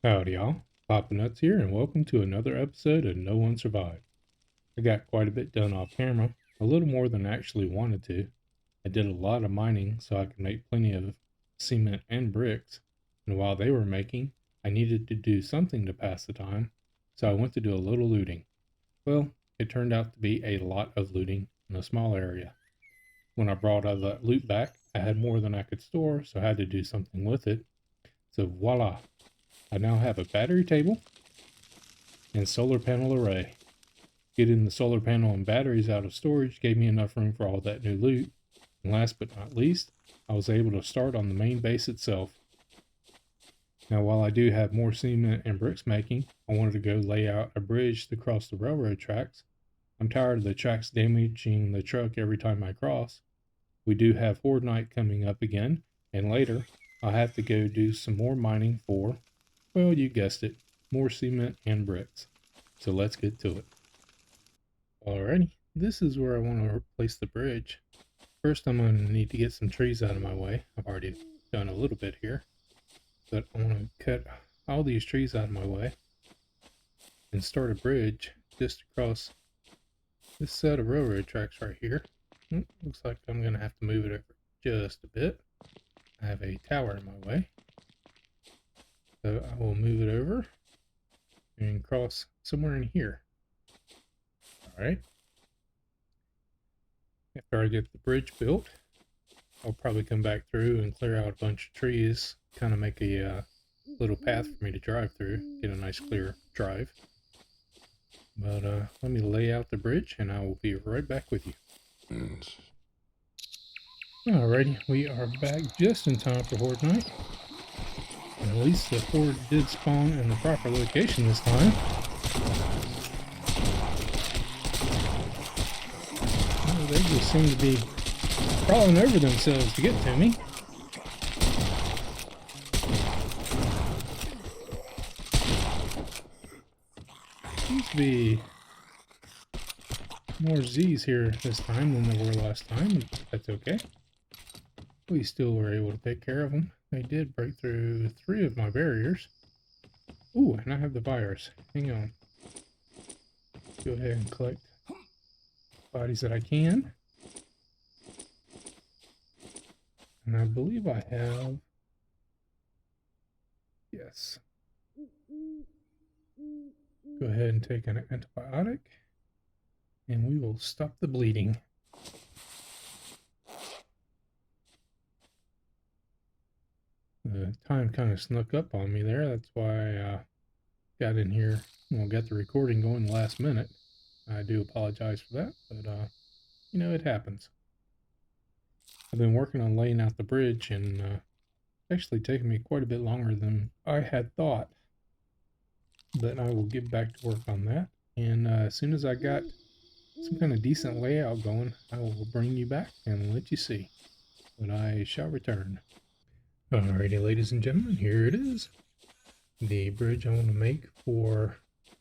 Howdy, y'all. Papa Nuts here, and welcome to another episode of No One Survived. I got quite a bit done off camera, a little more than I actually wanted to. I did a lot of mining so I could make plenty of cement and bricks, and while they were making, I needed to do something to pass the time, so I went to do a little looting. Well, it turned out to be a lot of looting in a small area. When I brought all that loot back, I had more than I could store, so I had to do something with it. So voila, I now have a battery table and solar panel array. Getting the solar panel and batteries out of storage gave me enough room for all that new loot. And last but not least, I was able to start on the main base itself. Now, while I do have more cement and bricks making, I wanted to go lay out a bridge to cross the railroad tracks. I'm tired of the tracks damaging the truck every time I cross. We do have Horde Night coming up again, and later I'll have to go do some more mining for, well, you guessed it, more cement and bricks. So let's get to it. Alrighty, this is where I want to replace the bridge. First, I'm going to need to get some trees out of my way. I've already done a little bit here, but I want to cut all these trees out of my way and start a bridge just across this set of railroad tracks right here. Looks like I'm going to have to move it over just a bit. I have a tower in my way, so I will move it over and cross somewhere in here. Alright. After I get the bridge built, I'll probably come back through and clear out a bunch of trees, kind of make a little path for me to drive through, get a nice clear drive. But let me lay out the bridge and I will be right back with you. Alrighty, we are back just in time for Horde Night. And at least the Horde did spawn in the proper location this time. Oh, they just seem to be crawling over themselves to get to me. Seems to be more Z's here this time than there were last time, but that's okay. We still were able to take care of them. They did break through 3 of my barriers. Ooh, and I have the virus. Hang on. Go ahead and collect bodies that I can. And I believe I have... Yes. Go ahead and take an antibiotic. And we will stop the bleeding. The time kind of snuck up on me there. That's why I got in here, got the recording going last minute. I do apologize for that, but you know, it happens. I've been working on laying out the bridge, and actually taken me quite a bit longer than I had thought. But I will get back to work on that, and as soon as I got some kind of decent layout going, I will bring you back and let you see. But I shall return. Alrighty, ladies and gentlemen, here it is. The bridge I want to make for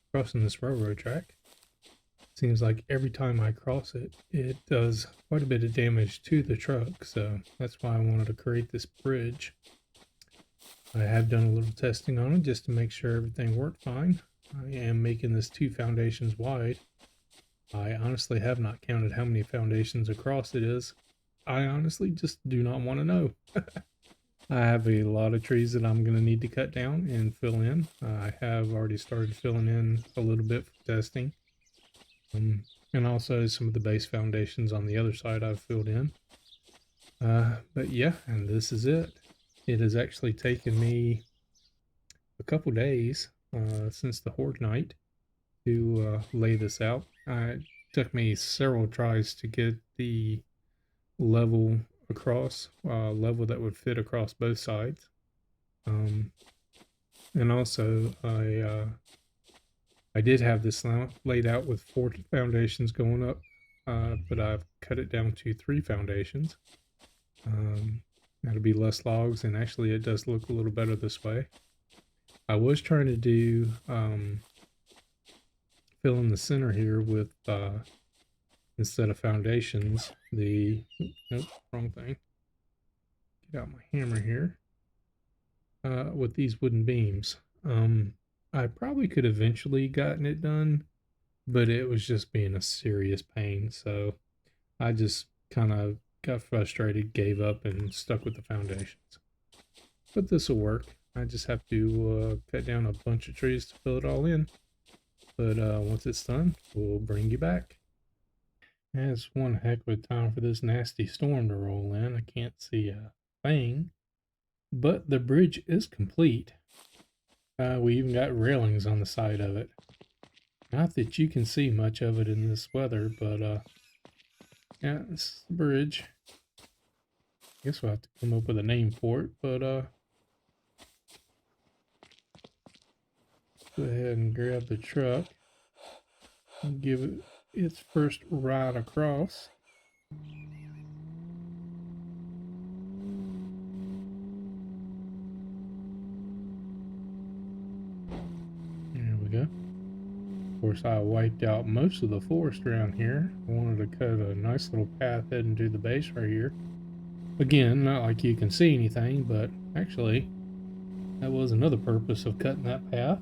crossing this railroad track. Seems like every time I cross it, it does quite a bit of damage to the truck, so that's why I wanted to create this bridge. I have done a little testing on it just to make sure everything worked fine. I am making this 2 foundations wide. I honestly have not counted how many foundations across it is. I honestly just do not want to know. I have a lot of trees that I'm going to need to cut down and fill in. I have already started filling in a little bit for testing. And also some of the base foundations on the other side I've filled in. But yeah, and this is it. It has actually taken me a couple days since the Horde Night to lay this out. It took me several tries to get the level across, level that would fit across both sides. And also I did have this laid out with 4 foundations going up, but I've cut it down to 3 foundations. That'll be less logs, and actually it does look a little better this way. I was trying to do fill in the center here with instead of foundations, nope, wrong thing. Get out my hammer here. With these wooden beams. I probably could eventually gotten it done, but it was just being a serious pain. So I just kind of got frustrated, gave up, and stuck with the foundations. But this will work. I just have to cut down a bunch of trees to fill it all in. But once it's done, we'll bring you back. It's one heck of a time for this nasty storm to roll in. I can't see a thing. But the bridge is complete. We even got railings on the side of it. Not that you can see much of it in this weather, but yeah, this is the bridge. Guess we'll have to come up with a name for it, but go ahead and grab the truck and give it its first ride across. There we go. Of course, I wiped out most of the forest around here. I wanted to cut a nice little path heading to the base right here. Again, not like you can see anything, but actually, that was another purpose of cutting that path.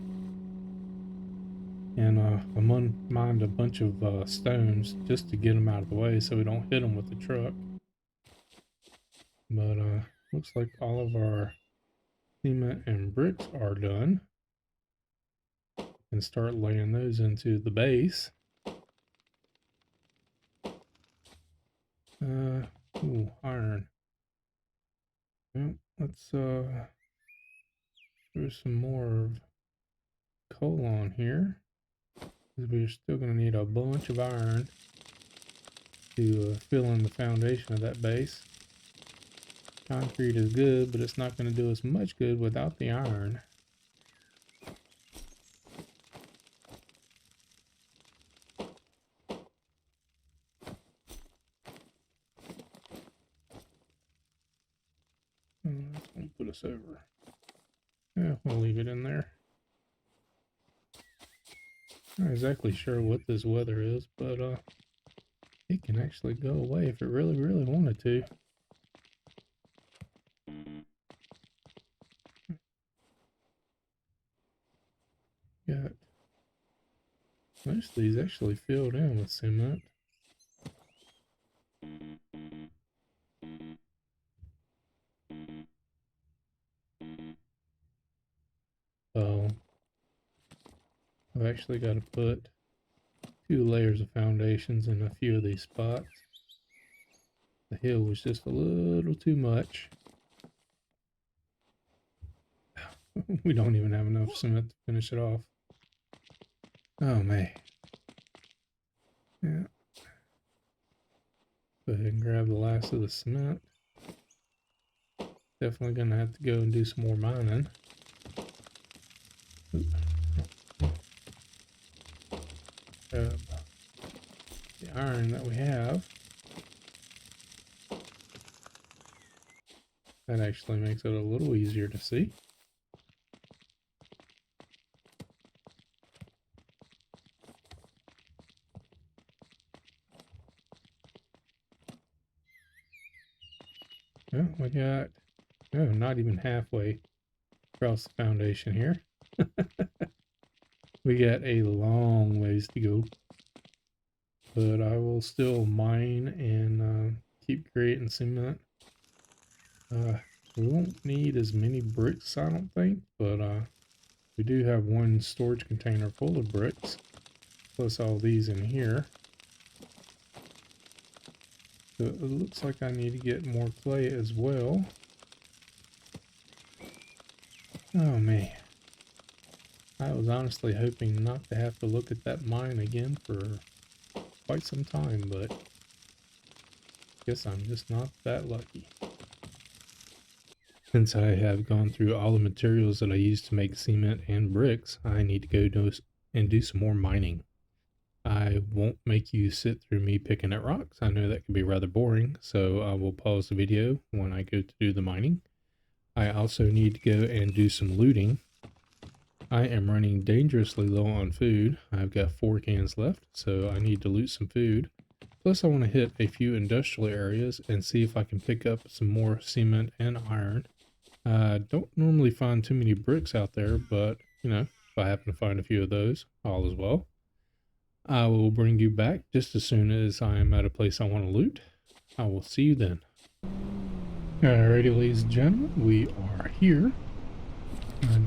And I'm unmined a bunch of stones just to get them out of the way so we don't hit them with the truck. But looks like all of our cement and bricks are done. And start laying those into the base. Ooh, iron. Well, let's throw some more coal on here. We're still going to need a bunch of iron to fill in the foundation of that base. Concrete is good, but it's not going to do us much good without the iron. That's going to put us over. Yeah, we'll leave it in there. Not exactly sure what this weather is, but it can actually go away if it really, really wanted to. Got most of these actually filled in with cement. So I've actually got to put 2 layers of foundations in a few of these spots. The hill was just a little too much. We don't even have enough cement to finish it off. Oh man. Yeah. Go ahead and grab the last of the cement. Definitely gonna have to go and do some more mining. Grab the iron that we have. That actually makes it a little easier to see. Well, we got, oh, not even halfway across the foundation here. We got a long ways to go. But I will still mine and keep creating cement. We won't need as many bricks, I don't think, but we do have one storage container full of bricks, plus all these in here. So it looks like I need to get more clay as well. Oh man. I was honestly hoping not to have to look at that mine again for quite some time, but guess I'm just not that lucky. Since I have gone through all the materials that I use to make cement and bricks, I need to go do some more mining. I won't make you sit through me picking at rocks. I know that can be rather boring, so I will pause the video when I go to do the mining. I also need to go and do some looting. I am running dangerously low on food. I've got 4 cans left, so I need to loot some food. Plus I want to hit a few industrial areas and see if I can pick up some more cement and iron. I don't normally find too many bricks out there, but if I happen to find a few of those, all as well. I will bring you back just as soon as I am at a place I want to loot. I will see you then. Alrighty, ladies and gentlemen, we are here.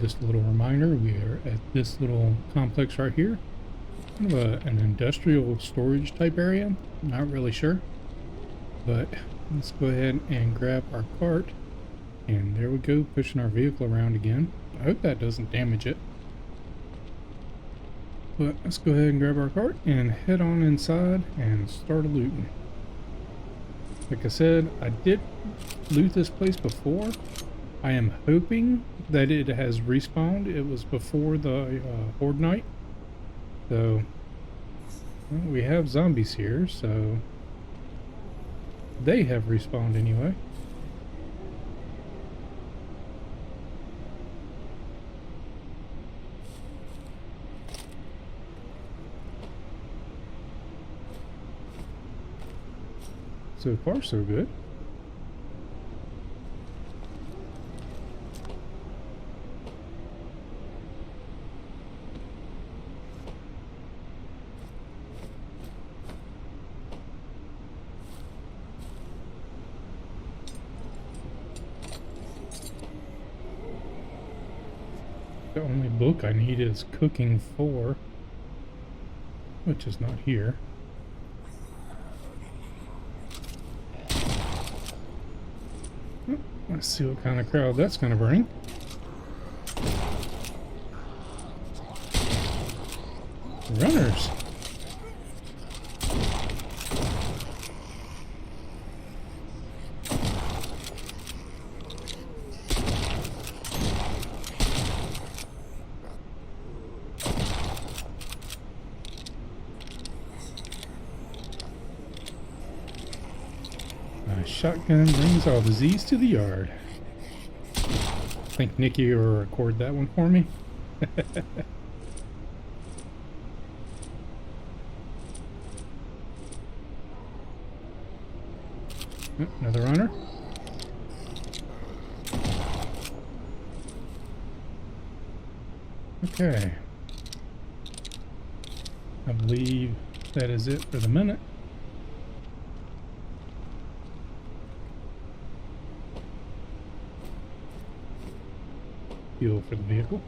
Just a little reminder, we are at this little complex right here. Kind of an industrial storage type area. Not really sure. But let's go ahead and grab our cart. And there we go, pushing our vehicle around again. I hope that doesn't damage it. But let's go ahead and grab our cart and head on inside and start looting. Like I said, I did loot this place before. I am hoping that it has respawned. It was before the Horde Night. So, well, we have zombies here, so they have respawned anyway. So far, so good. The only book I need is Cooking 4, which is not here. Let's see what kind of crowd that's going to bring. Runners. A shotgun brings all disease to the yard. I think Nikki will record that one for me. Another runner. Okay. I believe that is it for the minute. Fuel for the vehicle.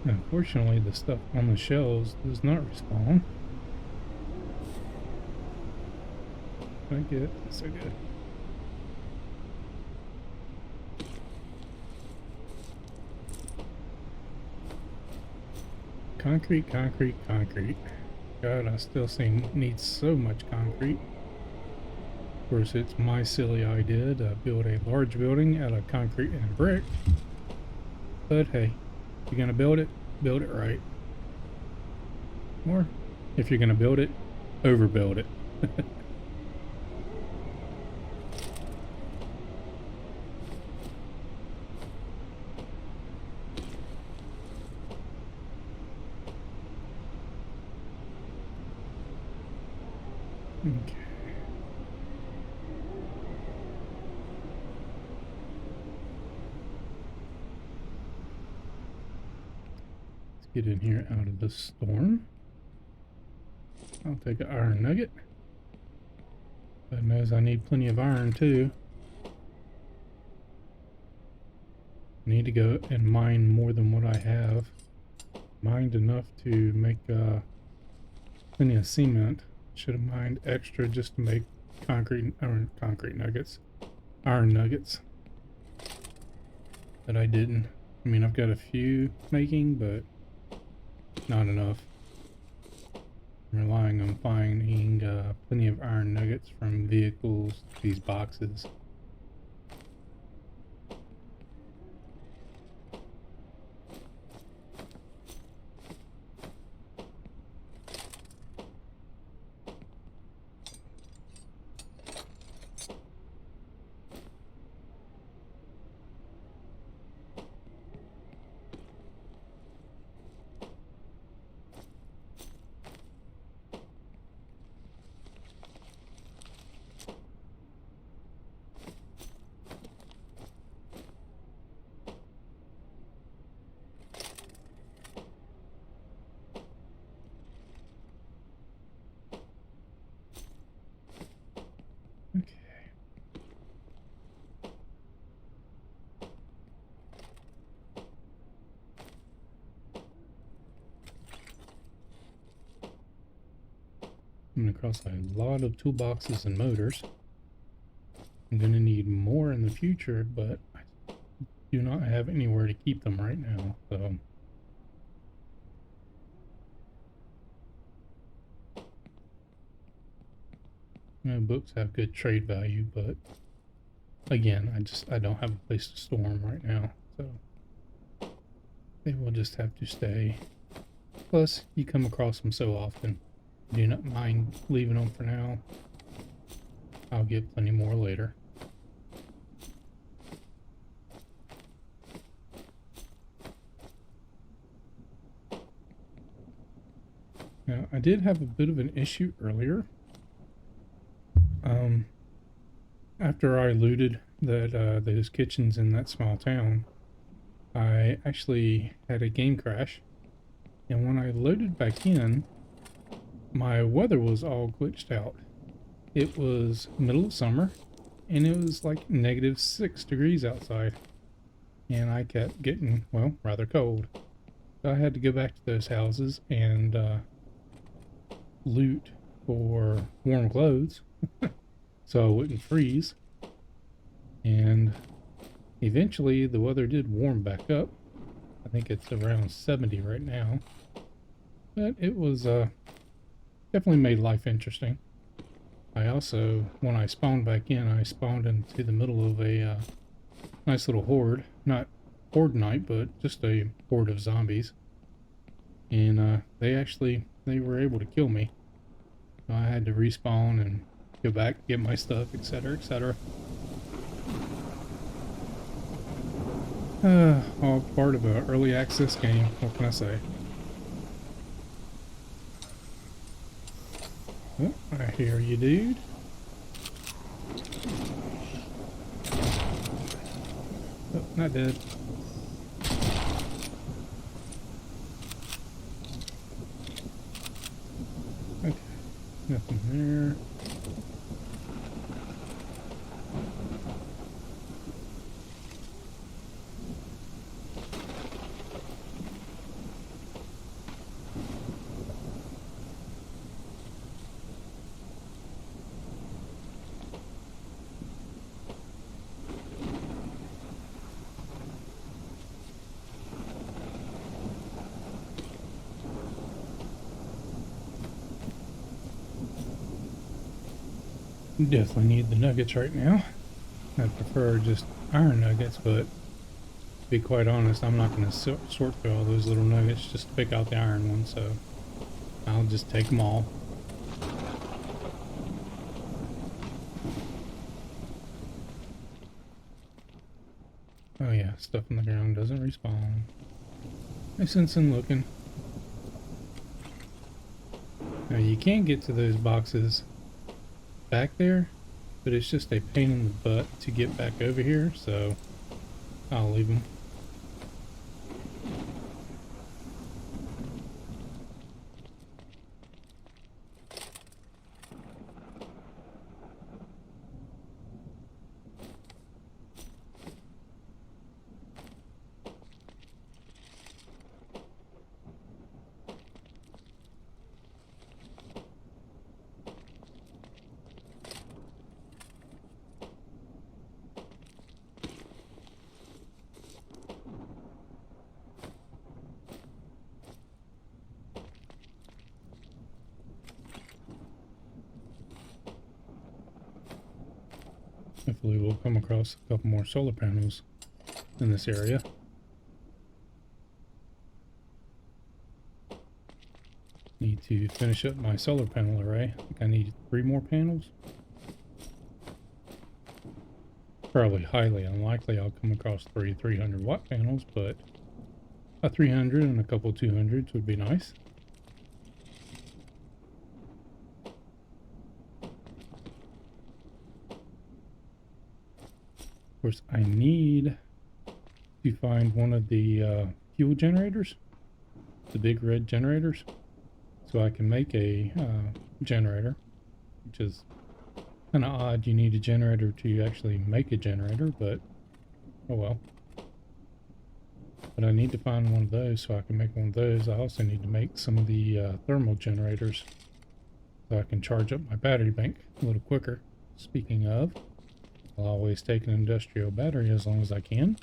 Unfortunately, the stuff on the shelves does not respawn. I get so good. Concrete, concrete, concrete. God, I still need so much concrete. Of course, it's my silly idea to build a large building out of concrete and brick. But hey, if you're gonna build it right. Or, if you're gonna build it, overbuild it. Okay. Let's get in here out of the storm. I'll take an iron nugget. God knows I need plenty of iron too. I need to go and mine more than what I have. Mined enough to make plenty of cement. Should have mined extra just to make concrete nuggets, iron nuggets. But I didn't. I mean, I've got a few making, but not enough. I'm relying on finding plenty of iron nuggets from vehicles, these boxes. coming across a lot of toolboxes and motors. I'm going to need more in the future, but I do not have anywhere to keep them right now, so... books have good trade value, but again, I don't have a place to store them right now, so they will just have to stay. Plus, you come across them so often. I do not mind leaving them for now. I'll get plenty more later. Now, I did have a bit of an issue earlier. After I looted those kitchens in that small town, I actually had a game crash. And when I loaded back in, my weather was all glitched out. It was middle of summer, and it was like -6 degrees outside. And I kept getting, well, rather cold. So I had to go back to those houses and loot for warm clothes so I wouldn't freeze. And eventually the weather did warm back up. I think it's around 70 right now. But it was definitely made life interesting. I also, when I spawned back in, I spawned into the middle of a nice little horde. Not horde night, but just a horde of zombies. And they were able to kill me. So I had to respawn and go back, get my stuff, etc., etc. All part of an early access game. What can I say? Oh, I hear you, dude. Oh, not dead. Okay, nothing there. Definitely need the nuggets right now. I prefer just iron nuggets, but to be quite honest, I'm not going to sort through all those little nuggets just to pick out the iron ones, so I'll just take them all. Oh yeah, stuff on the ground doesn't respawn. No sense in looking. Now you can get to those boxes back there, but it's just a pain in the butt to get back over here, so I'll leave them. Hopefully we'll come across a couple more solar panels in this area. Need to finish up my solar panel array. I think I need 3 more panels. Probably highly unlikely I'll come across 3 300-watt panels, but a 300 and a couple 200s would be nice. Of course, I need to find one of the fuel generators, the big red generators, so I can make a generator, which is kind of odd. You need a generator to actually make a generator, but oh well. But I need to find one of those so I can make one of those. I also need to make some of the thermal generators. so I can charge up my battery bank a little quicker. Speaking of, I'll always take an industrial battery as long as I can,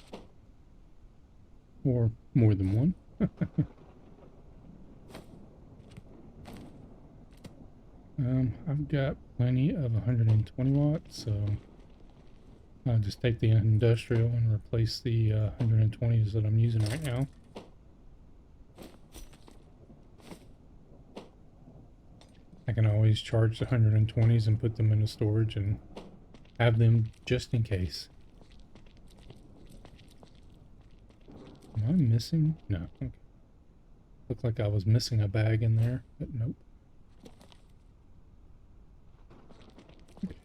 or more than one. I've got plenty of 120 watts, so I'll just take the industrial and replace the 120s that I'm using right now. I can always charge the 120s and put them into storage and have them just in case. Am I missing? No. Okay. Looked like I was missing a bag in there, but nope. Okay.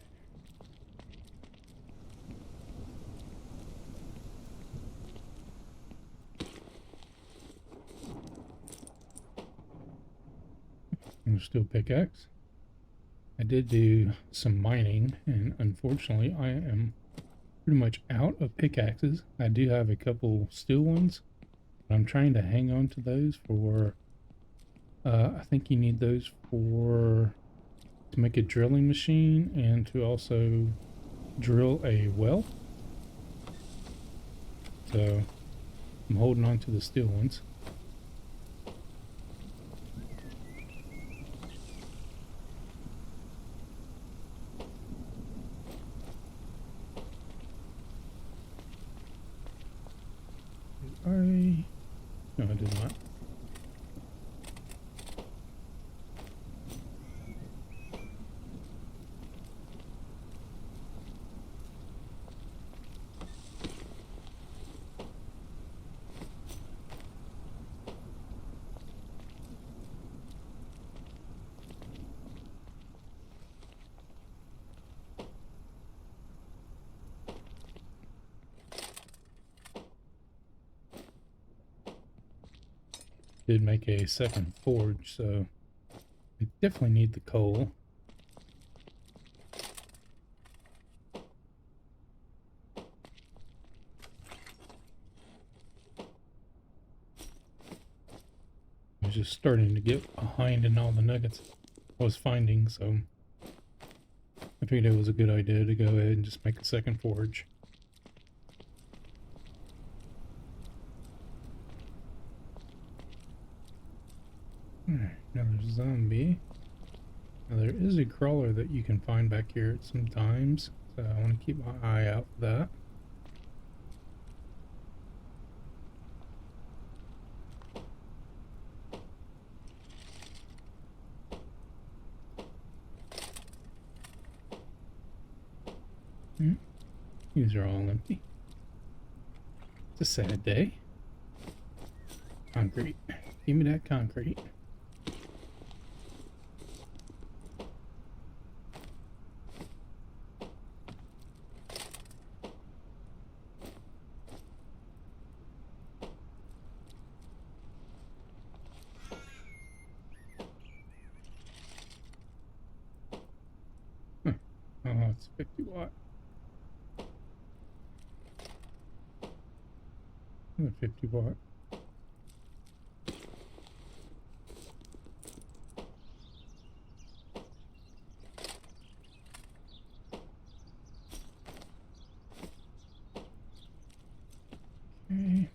And still pickaxe. I did do some mining, and unfortunately I am pretty much out of pickaxes. I do have a couple steel ones, but I'm trying to hang on to those for, I think you need those to make a drilling machine and to also drill a well. So I'm holding on to the steel ones. No, I did not. Did make a second forge, so I definitely need the coal. I was just starting to get behind in all the nuggets I was finding, so I figured it was a good idea to go ahead and just make a second forge. Another zombie. Now there is a crawler that you can find back here sometimes, so I want to keep my eye out for that. These are all empty. It's a sad day. Concrete. Give me that concrete. Huh. Oh, it's 50 watt. 50 watt. Okay.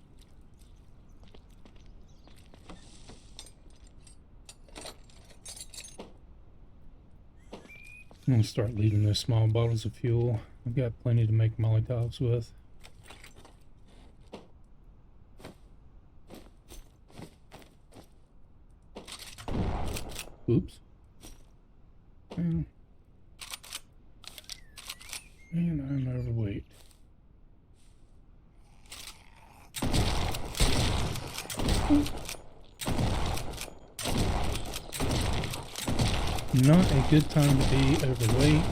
I'm gonna start leaving those small bottles of fuel. I've got plenty to make Molotovs with. Oops. And I'm overweight. Not a good time to be overweight.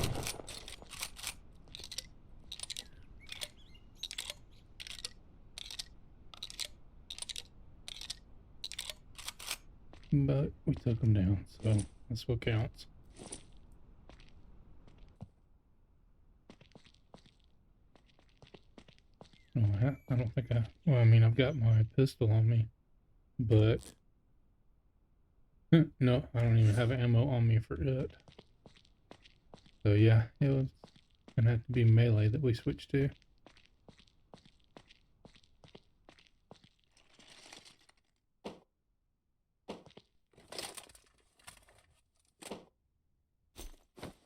But we took them down, so that's what counts. Oh, I don't think well, I mean, I've got my pistol on me, but No, I don't even have ammo on me for it. So yeah, it was gonna have to be melee that we switched to.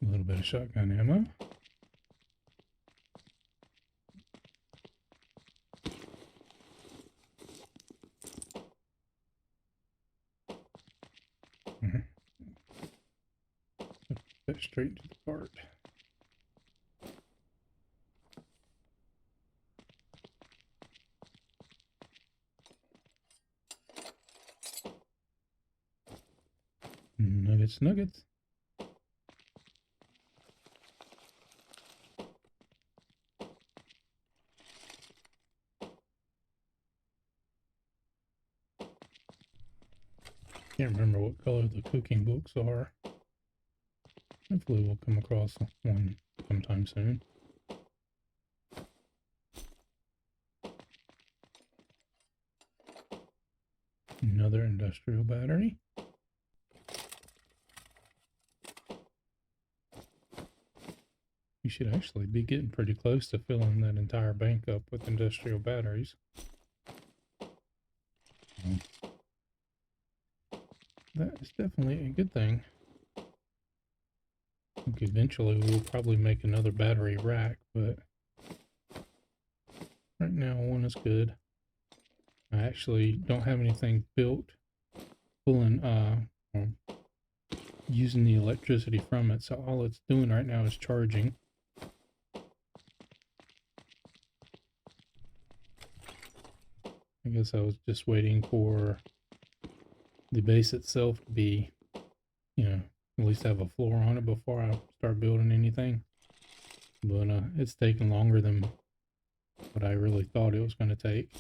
A little bit of shotgun ammo. Mhm. Put that straight to the cart. Nuggets, nuggets. Can't remember what color the cooking books are. Hopefully we'll come across one sometime soon. Another industrial battery. You should actually be getting pretty close to filling that entire bank up with industrial batteries. That is definitely a good thing. I think eventually we'll probably make another battery rack, but right now one is good. I actually don't have anything built pulling or using the electricity from it, so all it's doing right now is charging. I guess I was just waiting for the base itself to be, you know, at least have a floor on it before I start building anything. But it's taking longer than what I really thought it was going to take.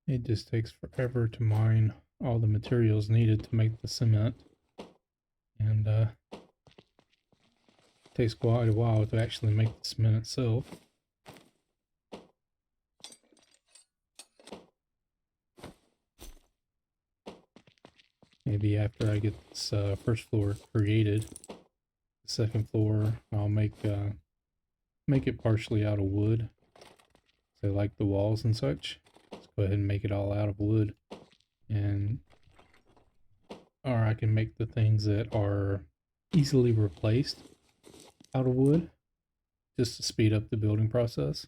It just takes forever to mine all the materials needed to make the cement. And it takes quite a while to actually make the cement itself. Maybe after I get this first floor created, the second floor I'll make it partially out of wood. So like the walls and such. Let's go ahead and make it all out of wood. And or I can make the things that are easily replaced out of wood just to speed up the building process.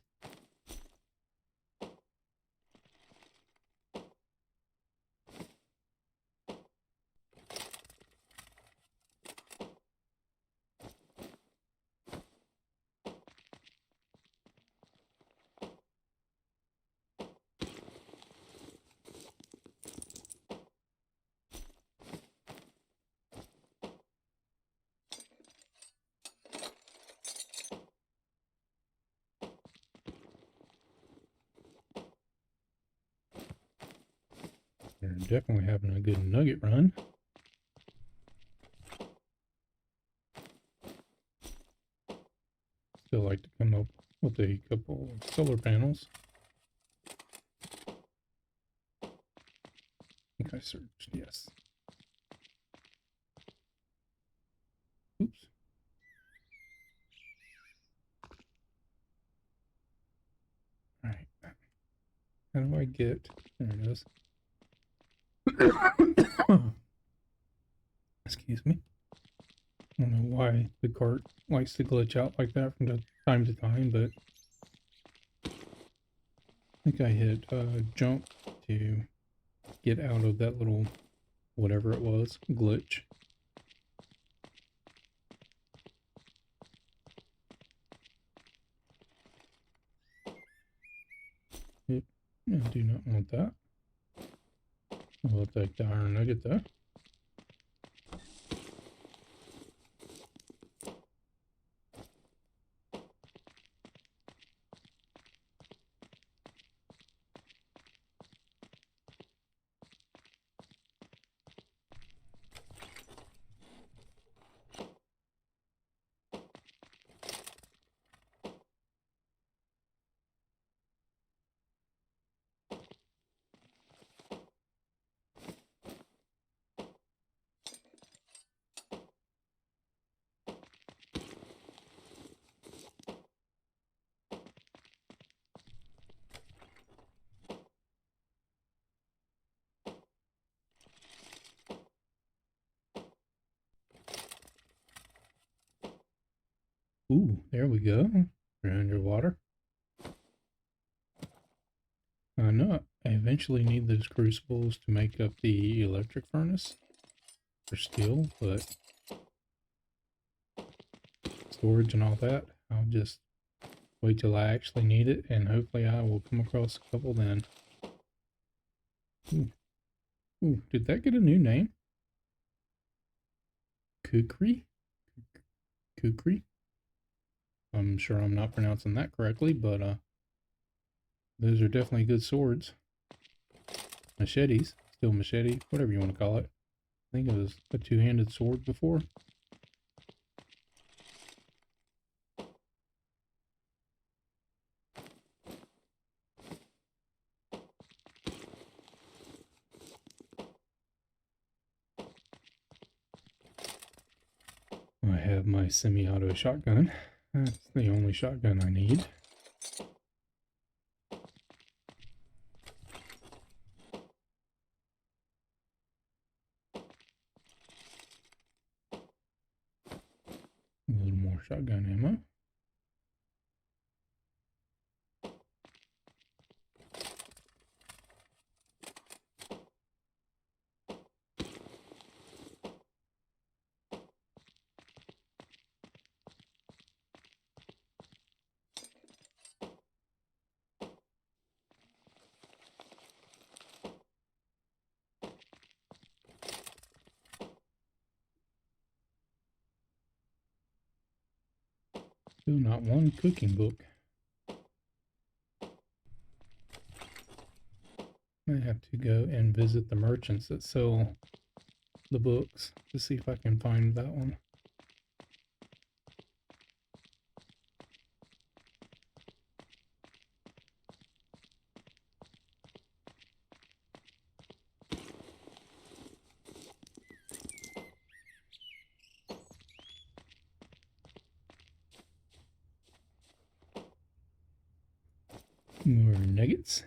They're definitely having a good nugget run. Still like to come up with a couple of solar panels. I think I searched, yes. Oops. Alright. How do I get... There it is. Excuse me. I don't know why the cart likes to glitch out like that from time to time, but I think I hit jump to get out of that little whatever it was glitch. Yep. I do not want that. I'll take the iron nugget though. Ooh, there we go. We're underwater. I know I eventually need those crucibles to make up the electric furnace for steel, but storage and all that, I'll just wait till I actually need it, and hopefully I will come across a couple then. Ooh, ooh, did that get a new name? Kukri? Kukri? I'm sure I'm not pronouncing that correctly, but those are definitely good swords. Machetes, still machete, whatever you want to call it. I think it was a two-handed sword before. I have my semi-auto shotgun. That's the only shotgun I need. A little more shotgun ammo. Still not one cooking book. I have to go and visit the merchants that sell the books to see if I can find that one. More nuggets.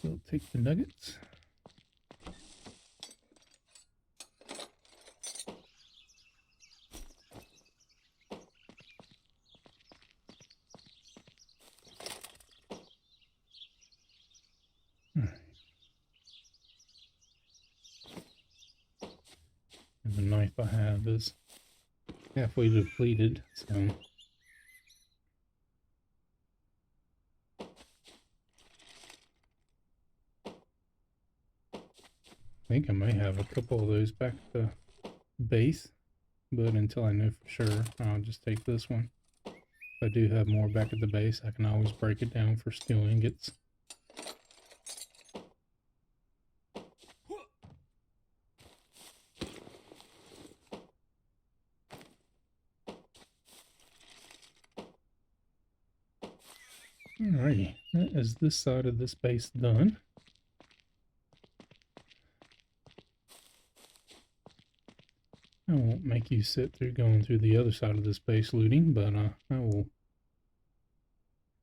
We'll take the nuggets. And the knife I have is halfway depleted, so I think I may have a couple of those back at the base, but until I know for sure, I'll just take this one. If I do have more back at the base, I can always break it down for steel ingots. Alrighty, that is this side of this base done. I won't make you sit through going through the other side of this base looting, but I will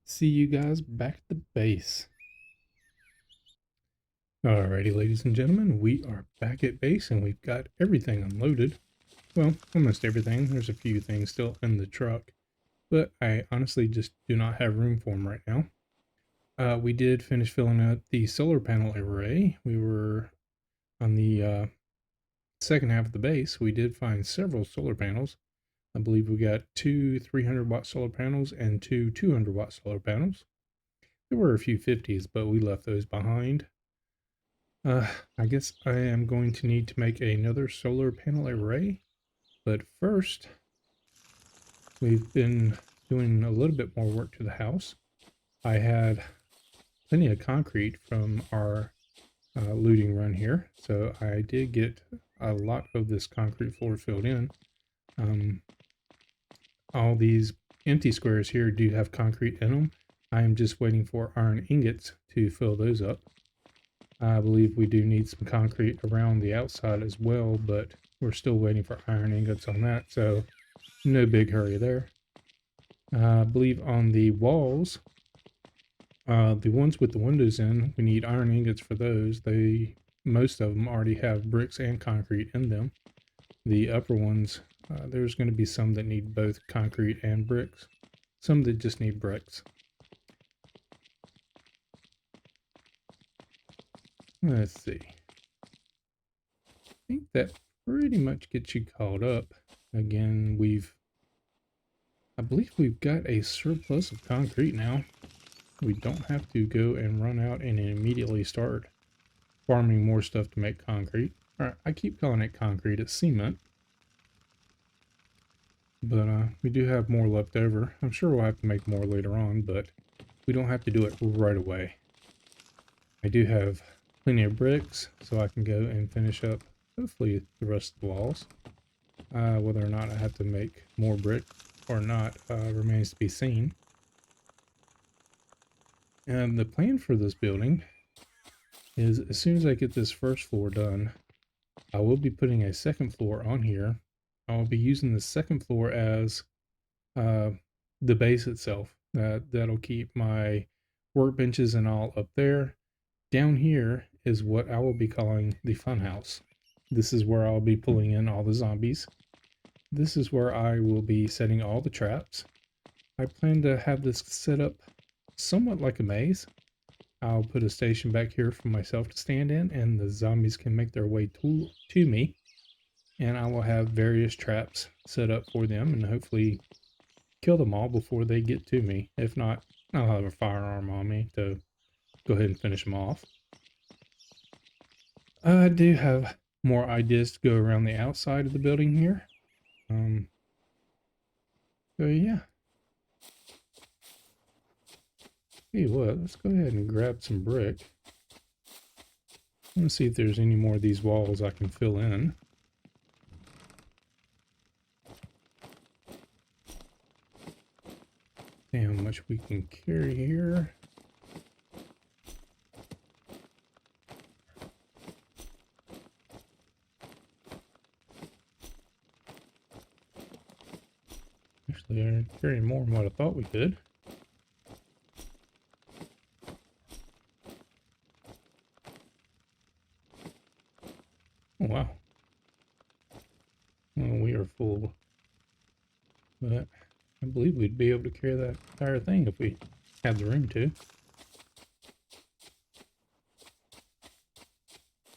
see you guys back at the base. Alrighty, ladies and gentlemen, we are back at base and we've got everything unloaded. Well, almost everything. There's a few things still in the truck, but I honestly just do not have room for them right now. We did finish filling out the solar panel array. We were on the second half of the base. We did find several solar panels. I believe we got two 300-watt solar panels and two 200-watt solar panels. There were a few 50s, but we left those behind. I guess I am going to need to make another solar panel array. But first, we've been doing a little bit more work to the house. I had plenty of concrete from our looting run here, so I did get a lot of this concrete floor filled in. All these empty squares here do have concrete in them. I am just waiting for iron ingots to fill those up. I believe we do need some concrete around the outside as well, but we're still waiting for iron ingots on that, so no big hurry there. I believe on the walls, the ones with the windows in, we need iron ingots for those. Most of them already have bricks and concrete in them. The upper ones There's going to be some that need both concrete and bricks, some that just need bricks. Let's see. I think that pretty much gets you caught up. Again, I believe we've got a surplus of concrete now. We don't have to go and run out and immediately start farming more stuff to make concrete. All right, I keep calling it concrete, it's cement. But we do have more left over. I'm sure we'll have to make more later on, but we don't have to do it right away. I do have plenty of bricks, so I can go and finish up, hopefully, the rest of the walls. Whether or not I have to make more brick or not remains to be seen. And the plan for this building is, as soon as I get this first floor done, I will be putting a second floor on here. I will be using the second floor as the base itself. That'll keep my workbenches and all up there. Down here is what I will be calling the fun house. This is where I'll be pulling in all the zombies. This is where I will be setting all the traps. I plan to have this set up somewhat like a maze. I'll put a station back here for myself to stand in, and the zombies can make their way to me. And I will have various traps set up for them and hopefully kill them all before they get to me. If not, I'll have a firearm on me to go ahead and finish them off. I do have more ideas to go around the outside of the building here. So yeah. Hey, what? Let's go ahead and grab some brick. Let's see if there's any more of these walls I can fill in. See how much we can carry here. Actually, I'm carrying more than what I thought we could. Oh, wow. Well, we are full. But I believe we'd be able to carry that entire thing if we had the room to.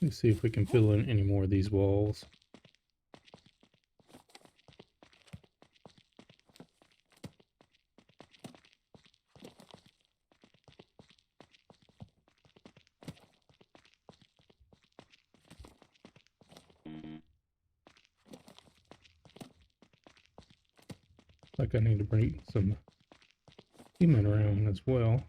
Let's see if we can fill in any more of these walls. Like I need to bring some cement around as well.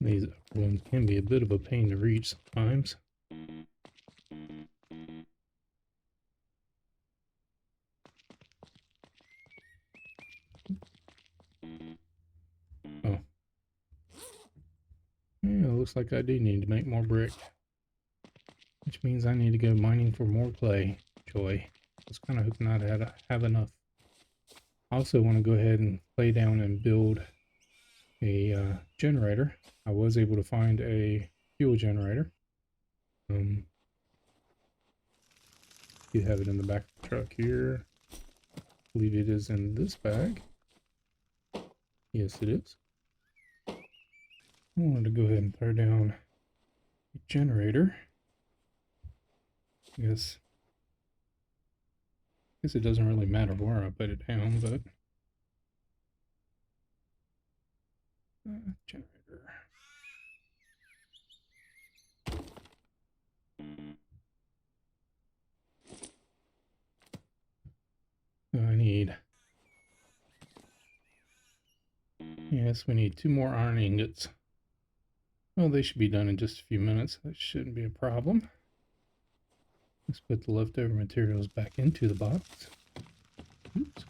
These upper ones can be a bit of a pain to reach sometimes. Oh. Yeah, looks like I do need to make more brick. Which means I need to go mining for more clay. Joy. I was kind of hoping I'd have enough. I also want to go ahead and lay down and build a generator. I was able to find a fuel generator. You have it in the back of the truck here. I believe it is in this bag. Yes, it is. I wanted to go ahead and throw down a generator. Guess it doesn't really matter where I put it down, but generator. I need. Yes, we need 2 more iron ingots. Well, they should be done in just a few minutes. That shouldn't be a problem. Let's put the leftover materials back into the box. Oops.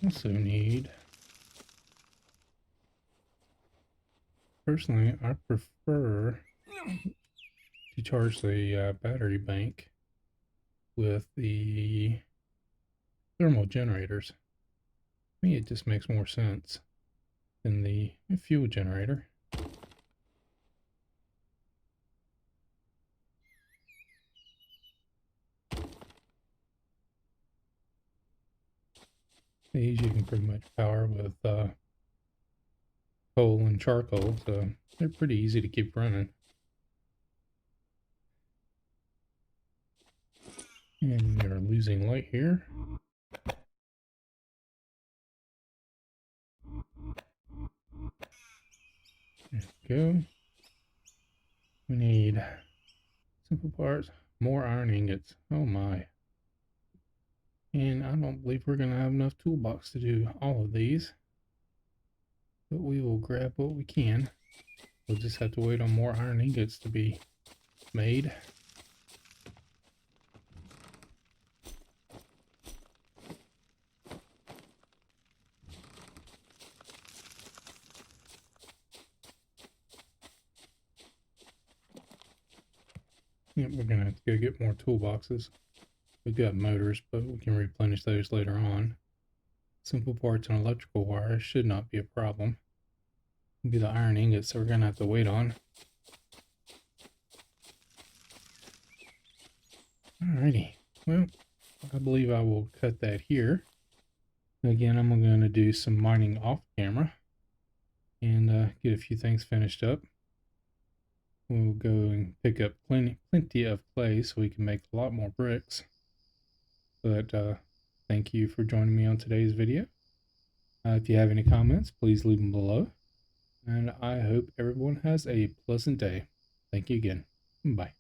Also need, personally, I prefer to charge the battery bank with the thermal generators. To me, it just makes more sense than the fuel generator. These you can pretty much power with coal and charcoal, so they're pretty easy to keep running. And you're losing light here. There we go. We need simple parts, more iron ingots. Oh my. And I don't believe we're going to have enough toolbox to do all of these. But we will grab what we can. We'll just have to wait on more iron ingots to be made. Yep, we're gonna have to go get more toolboxes. We've got motors, but we can replenish those later on. Simple parts and electrical wires should not be a problem. It'll be the iron ingots that we're gonna have to wait on. Alrighty, well, I believe I will cut that here. Again, I'm gonna do some mining off camera and get a few things finished up. We'll go and pick up plenty of clay so we can make a lot more bricks. But thank you for joining me on today's video. If you have any comments, please leave them below. And I hope everyone has a pleasant day. Thank you again. Bye.